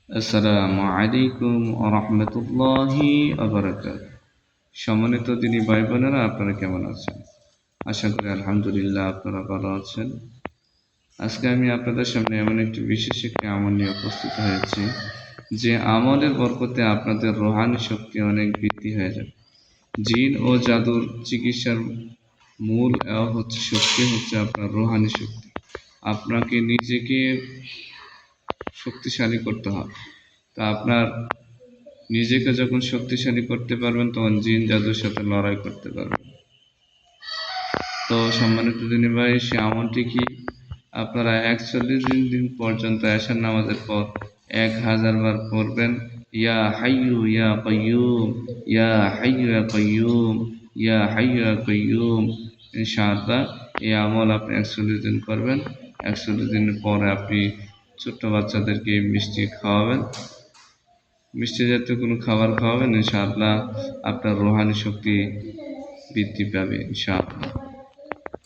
আসসালামু আলাইকুম ওয়া রাহমাতুল্লাহি ওয়া বারাকাতুহু। সম্মানিত দিনী ভাই বোনেরা, আপনারা কেমন আছেন? আশা করি আলহামদুলিল্লাহ আপনারা ভালো আছেন। আজকে আমি আপনাদের সামনে এমন একটি বিশেষ একটি আমল নিয়ে উপস্থিত হয়েছি, যে আমলের বরকতে আপনাদের রুহানি শক্তি অনেক বৃদ্ধি হয়ে যাবে। জিন ও জাদুর চিকিৎসার মূল শক্তি হচ্ছে আপনার রুহানি শক্তি। আপনাকে নিজেকে শক্তিশালী করতে হবে। তা আপনার নিজেকে যখন শক্তিশালী করতে পারবেন, তখন জিন জাদুর সাথে লড়াই করতে পারবেন। তো সম্মানিত দিনী ভাই, সে আমলটি কি? আপনারা 41 দিন পর্যন্ত এশার নামাজের পর 1000 বার পড়বেন, ইয়া হাইয়ু ইয়া কাইয়ুম, ইয়া হাইয়ু ইয়া কাইয়ুম, ইয়া হাইয়ু ইয়া কাইয়ুম। ইনশাআল্লাহ এই আমল আপনি 41 দিন করবেন। 41 দিনের পরে আপনি ছোট্ট বাচ্চাদেরকে মিষ্টি খাওয়াবেন, মিষ্টি জাতীয় কোনো খাবার খাওয়াবেন। ইনশাআল্লাহ আপনার রুহানি শক্তি বৃদ্ধি পাবে ইনশাআল্লাহ।